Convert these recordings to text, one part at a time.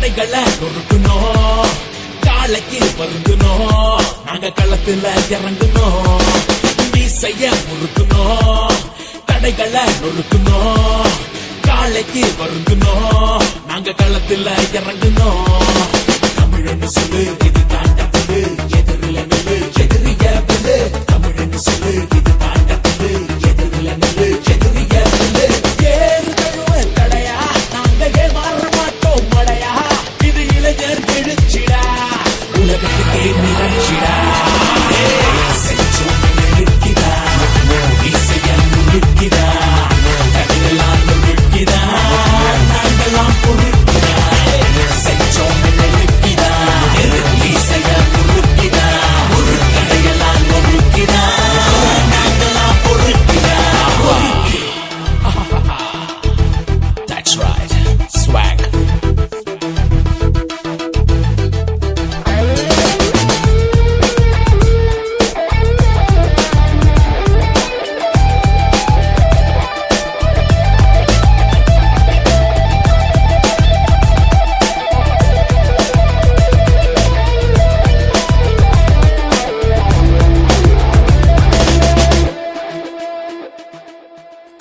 தடைகளை நொறுக்கணும், காலைக்கு வருந்தணும், நாங்க களத்துல இறங்கணும். மீசைய முறுக்கணும், தடைகளை நொறுக்கணும், காலைக்கு வருந்தணும், நாங்க களத்துல இறங்கணும். தமிழன்னு சொல்லு இது தாண்டது, எதிரில நில்லு எதிரிய பிள்ளு. தமிழன்னு சொல்லு இது தாண்டது, எதிரில நில்லு எதிரிய பிள்ளு. ஏறு தழுவ தடையா, நாங்க ஏமாற மாட்டோம் மடையா. இது இளைஞர் எழுச்சிடா, உலகத்துக்கே நிகழ்ச்சிடா. செஞ்சோம் நிற்கிதா, இசைய முழுக்கிதா, தடையெல்லாம் முழுக்கிதா, நாங்கெல்லாம் பொறுக்கிதா. செஞ்சோம் நிற்கிதா, இசைய முழுக்கிதா, ஒரு தடையெல்லாம் முழுக்கிதா, நாங்கெல்லாம் பொறுக்கிதா. That's right, swag.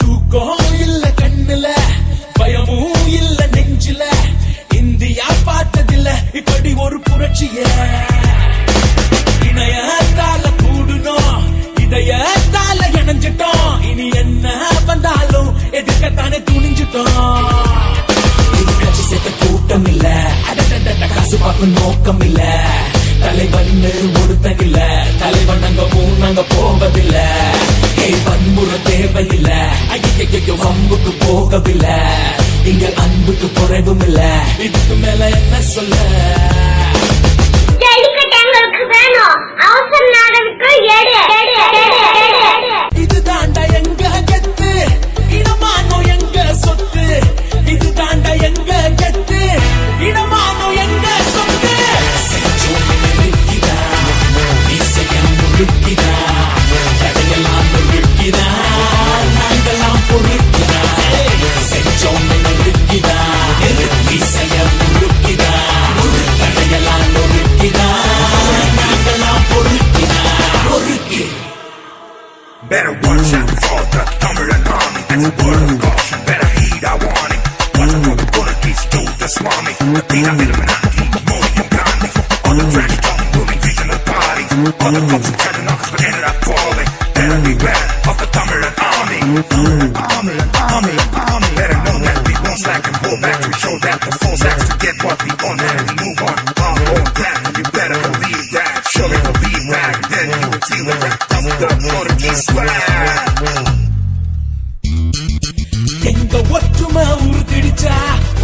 தூக்கம் இல்ல கண்ணுல, பயமும் இல்ல நெஞ்சில, இந்தியா பார்த்ததில்ல இப்படி ஒரு புரட்சிய. இணையத்தால கூடுனோம், இதயத்தால இணைஞ்சிட்டோம், இனி என்ன வந்தாலும் எதிர்க்கத்தானே துணிஞ்சிட்டோம். கட்சி சேர்த்த கூட்டம் இல்ல, அடடட காசு பார்க்கும் நோக்கம் இல்ல, தலைவன் ஒருத்தகில்ல, தலைவன் அங்க நாங்க போவதில்ல. வன்முறை தேவையில்ல, ஐயோ வம்புக்கு போகவில்லை, இங்க அன்புக்கு குறைவும் இல்ல. இதுக்கு மேல என்ன சொல்ல? இது தாண்டா எங்க கெத்து, இனமானோ எங்க சொத்து. இது தாண்டா எங்க கெத்து, இனமானோ எங்க சொத்து. செஞ்சோம் நிற்கிதா, இசைய முழுக்கிதா, தடையெல்லாம் முழுக்கிதா, நாங்கெல்லாம் பொறுக்கிதா. செஞ்சோம் நிற்கிதா, இசைய முழுக்கிதா, ஒரு தடையெல்லாம் முழுக்கிதா, நாங்கெல்லாம் பொறுக்கிதா. பொறுக்கி. Better watch out for the Tamil army. That's a word of caution. Better heed our warning. Watch out for the bullies, do the swami. The Pina Illuminati, Modi and Gandhi. All the trash talking, moving regional parties. All the folks who try to knock us, but ended up falling. Better beware of the Tamil army. Army. Better know that we won't slack and pull back. We show that the full sacks to get what we want and we move on. Our own plan, you better believe that. Surely believe that, then you will feel the wrath of the Portuguese swag. எங்க ஒற்றுமை உறுதிடிச்சா,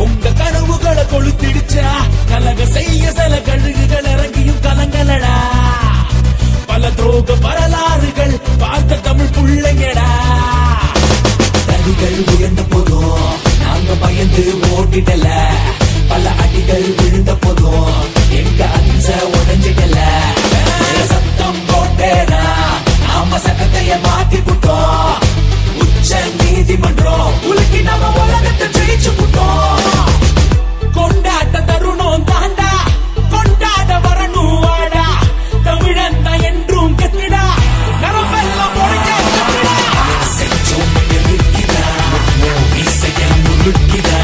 உங்க கனவுகளை கொளுத்திடுச்சா, கலக செய்ய சில கழுகுகள் இறங்கியும் கலங்கலடா. பல துரோக வரலாறுகள் பார்த்த தமிழ் புள்ளைங்கடா. தடிகள் உயர்ந்த போதும் நாங்க பயந்து ஓடிடல, பல அடிகள் விழுந்த போதும் எங்க அகிம்சை உடைஞ்சிடல. சத்தம் போட்டேனா நாம சட்டத்தைய மாத்தி விட்டோம், உச்ச நீதிமன்றம் உலகி நம்ம உலகத்தை ஜெயிச்சு விட்டோம். கொண்டாட்ட தருணம் தாண்டா, கொண்டாட வரணும் வாடா, தமிழன் தான் என்றும் கெத்துடா, நரம்பெல்லாம் முழுக்க கத்துடா. செஞ்சோம் நிற்கிதா, இசைய முழுக்கிதா,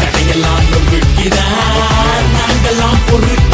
தடையெல்லாம் முழுக்கிதா, நாங்கெல்லாம் பொறுக்கிதா.